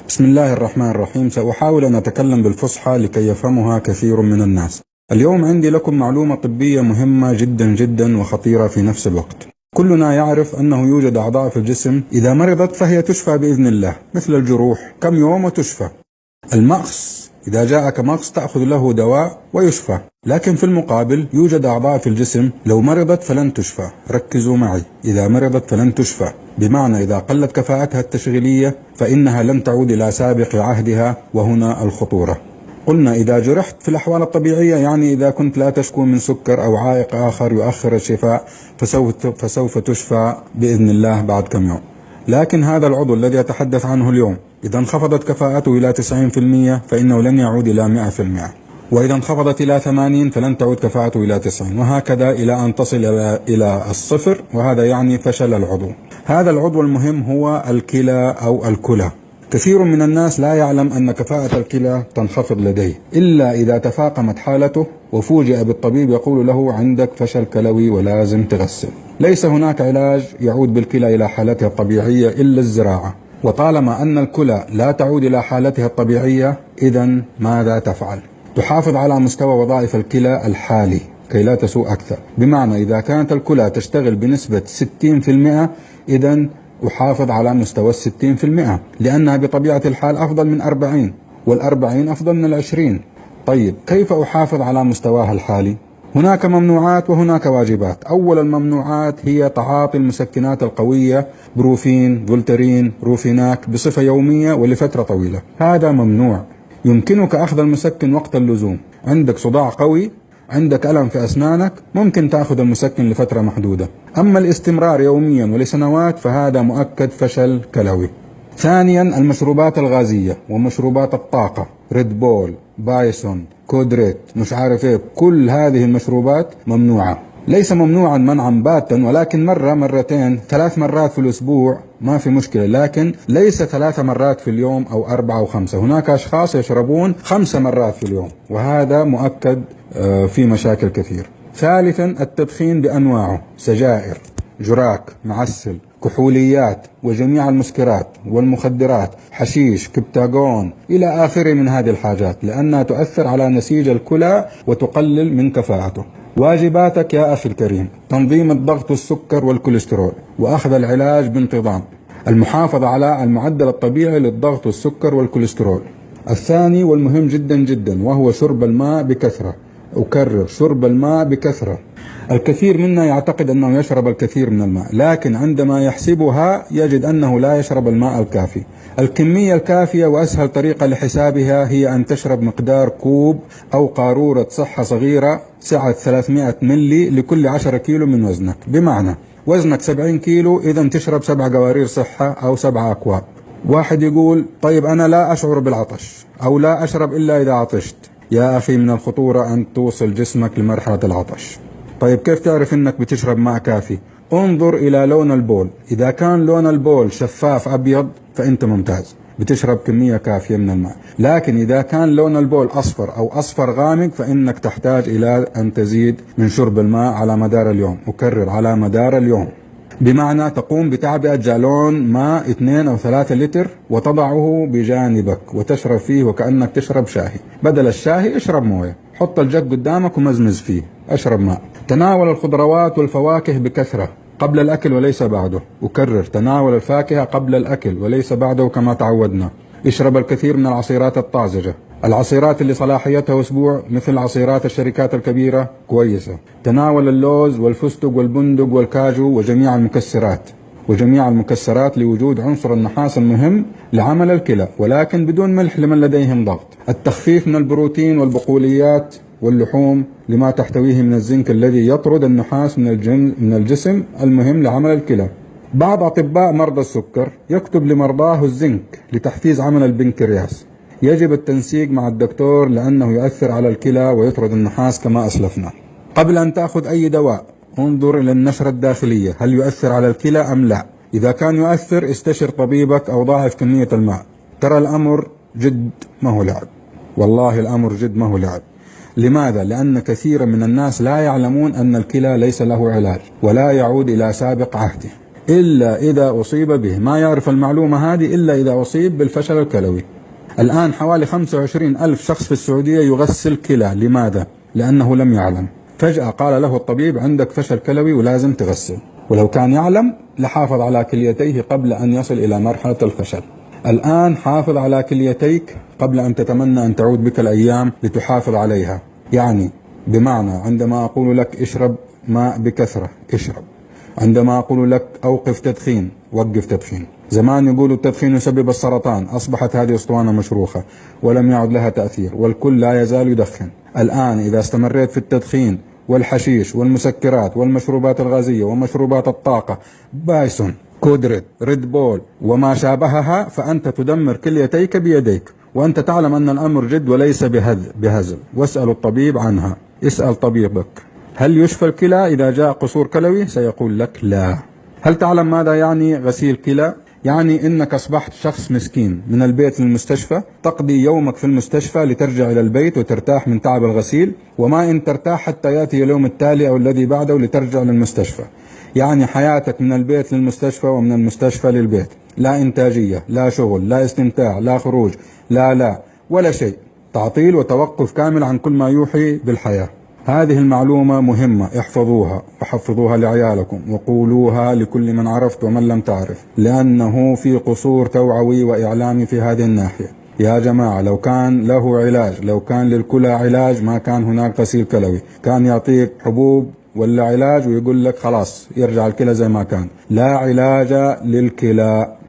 بسم الله الرحمن الرحيم. سأحاول أن أتكلم بالفصحى لكي يفهمها كثير من الناس. اليوم عندي لكم معلومة طبية مهمة جدا جدا وخطيرة في نفس الوقت. كلنا يعرف أنه يوجد أعضاء في الجسم إذا مرضت فهي تشفى بإذن الله، مثل الجروح كم يوم وتشفى. المغص إذا جاءك مغص تأخذ له دواء ويشفى، لكن في المقابل يوجد أعضاء في الجسم لو مرضت فلن تشفى. ركزوا معي، إذا مرضت فلن تشفى، بمعنى إذا قلت كفاءتها التشغيلية فإنها لن تعود إلى سابق عهدها، وهنا الخطورة. قلنا إذا جرحت في الأحوال الطبيعية، يعني إذا كنت لا تشكو من سكر أو عائق آخر يؤخر الشفاء، فسوف تشفى بإذن الله بعد كم يوم. لكن هذا العضو الذي أتحدث عنه اليوم إذا انخفضت كفاءته إلى 90% فإنه لن يعود إلى 100%، وإذا انخفضت إلى 80 فلن تعود كفاءته إلى 90، وهكذا إلى أن تصل إلى الصفر، وهذا يعني فشل العضو. هذا العضو المهم هو الكلى أو الكلى. كثير من الناس لا يعلم أن كفاءة الكلى تنخفض لديه إلا إذا تفاقمت حالته وفوجئ بالطبيب يقول له عندك فشل كلوي ولازم تغسل. ليس هناك علاج يعود بالكلى إلى حالتها الطبيعية إلا الزراعة، وطالما أن الكلى لا تعود إلى حالتها الطبيعية، إذن ماذا تفعل؟ تحافظ على مستوى وظائف الكلى الحالي كي لا تسوء أكثر. بمعنى إذا كانت الكلى تشتغل بنسبة 60%، إذن أحافظ على مستوى 60%، لأنها بطبيعة الحال أفضل من 40، وال40 أفضل من 20. طيب كيف أحافظ على مستواها الحالي؟ هناك ممنوعات وهناك واجبات. أول الممنوعات هي تعاطي المسكنات القوية، بروفين، فولترين، روفيناك بصفة يومية ولفترة طويلة، هذا ممنوع. يمكنك أخذ المسكن وقت اللزوم، عندك صداع قوي، عندك ألم في أسنانك، ممكن تأخذ المسكن لفترة محدودة. أما الاستمرار يوميا ولسنوات فهذا مؤكد فشل كلوي. ثانيا المشروبات الغازية ومشروبات الطاقة، ريد بول، بايسون، كودريت، مش عارف ايه، كل هذه المشروبات ممنوعة. ليس ممنوعا منعا باتا، ولكن مرة مرتين 3 مرات في الأسبوع ما في مشكلة، لكن ليس 3 مرات في اليوم أو 4 أو 5. هناك أشخاص يشربون 5 مرات في اليوم، وهذا مؤكد في مشاكل كثير. ثالثا التدخين بأنواعه، سجائر، جراك، معسل، كحوليات، وجميع المسكرات والمخدرات، حشيش، كبتاغون إلى آخره من هذه الحاجات، لأنها تؤثر على نسيج الكلى وتقلل من كفاءته. واجباتك يا أخي الكريم تنظيم الضغط والسكر والكوليسترول، وأخذ العلاج بانتظام، المحافظة على المعدل الطبيعي للضغط والسكر والكوليسترول. الثاني والمهم جدا جدا وهو شرب الماء بكثرة. أكرر، شرب الماء بكثرة. الكثير منا يعتقد أنه يشرب الكثير من الماء، لكن عندما يحسبها يجد أنه لا يشرب الماء الكافي. الكمية الكافية وأسهل طريقة لحسابها هي أن تشرب مقدار كوب أو قارورة صحة صغيرة سعة 300 ملي لكل 10 كيلو من وزنك. بمعنى وزنك 70 كيلو، إذا تشرب 7 قوارير صحة أو 7 أكواب. واحد يقول طيب أنا لا أشعر بالعطش أو لا أشرب إلا إذا عطشت. يا أخي من الخطورة أن توصل جسمك لمرحلة العطش. طيب كيف تعرف أنك بتشرب ماء كافي؟ انظر إلى لون البول، إذا كان لون البول شفاف أبيض فأنت ممتاز، بتشرب كمية كافية من الماء. لكن إذا كان لون البول أصفر أو أصفر غامق فإنك تحتاج إلى أن تزيد من شرب الماء على مدار اليوم. أكرر، على مدار اليوم. بمعنى تقوم بتعبئة جالون ماء 2 أو 3 لتر وتضعه بجانبك وتشرب فيه وكأنك تشرب شاهي. بدل الشاهي اشرب موية، حط الجك قدامك ومزمز فيه، اشرب ماء. تناول الخضروات والفواكه بكثرة قبل الأكل وليس بعده. أكرر، تناول الفاكهة قبل الأكل وليس بعده كما تعودنا. اشرب الكثير من العصيرات الطازجة، العصيرات اللي صلاحيتها أسبوع مثل عصيرات الشركات الكبيرة كويسة. تناول اللوز والفستق والبندق والكاجو وجميع المكسرات لوجود عنصر النحاس المهم لعمل الكلى، ولكن بدون ملح لمن لديهم ضغط. التخفيف من البروتين والبقوليات واللحوم لما تحتويه من الزنك الذي يطرد النحاس من الجسم المهم لعمل الكلى. بعض أطباء مرضى السكر يكتب لمرضاه الزنك لتحفيز عمل البنكرياس. يجب التنسيق مع الدكتور لأنه يؤثر على الكلى ويطرد النحاس كما أسلفنا. قبل أن تأخذ أي دواء انظر إلى النشرة الداخلية، هل يؤثر على الكلى أم لا؟ إذا كان يؤثر استشر طبيبك أو ضاعف كمية الماء. ترى الأمر جد ما هو لعب، والله الأمر جد ما هو لعب. لماذا؟ لأن كثيرا من الناس لا يعلمون أن الكلى ليس له علاج ولا يعود إلى سابق عهده. إلا إذا أصيب به. ما يعرف المعلومة هذه إلا إذا أصيب بالفشل الكلوي. الآن حوالي 25 ألف شخص في السعودية يغسل كلى. لماذا؟ لأنه لم يعلم. فجأة قال له الطبيب عندك فشل كلوي ولازم تغسل، ولو كان يعلم لحافظ على كليتيه قبل أن يصل إلى مرحلة الفشل. الآن حافظ على كليتيك قبل أن تتمنى أن تعود بك الأيام لتحافظ عليها. يعني بمعنى عندما أقول لك اشرب ماء بكثرة اشرب، عندما أقول لك أوقف تدخين وقف تدخين. زمان يقولوا التدخين يسبب السرطان، أصبحت هذه أسطوانة مشروخة ولم يعد لها تأثير، والكل لا يزال يدخن. الآن إذا استمريت في التدخين والحشيش والمسكرات والمشروبات الغازية ومشروبات الطاقة بايسون كودريد ريد بول وما شابهها، فأنت تدمر كليتيك بيديك، وأنت تعلم أن الأمر جد وليس بهزل. واسأل الطبيب عنها. اسأل طبيبك هل يشفى الكلى إذا جاء قصور كلوي؟ سيقول لك لا. هل تعلم ماذا يعني غسيل كلى؟ يعني إنك أصبحت شخص مسكين، من البيت للمستشفى، تقضي يومك في المستشفى لترجع إلى البيت وترتاح من تعب الغسيل، وما إن ترتاح حتى يأتي اليوم التالي أو الذي بعده لترجع للمستشفى. يعني حياتك من البيت للمستشفى ومن المستشفى للبيت، لا إنتاجية، لا شغل، لا استمتاع، لا خروج، لا ولا شيء. تعطيل وتوقف كامل عن كل ما يوحي بالحياة. هذه المعلومة مهمة، احفظوها وحفظوها لعيالكم وقولوها لكل من عرفت ومن لم تعرف، لأنه في قصور توعوي وإعلامي في هذه الناحية. يا جماعة لو كان له علاج، لو كان للكلى علاج ما كان هناك غسيل كلوي، كان يعطيك حبوب ولا علاج ويقول لك خلاص يرجع الكلى زي ما كان. لا علاج للكلى.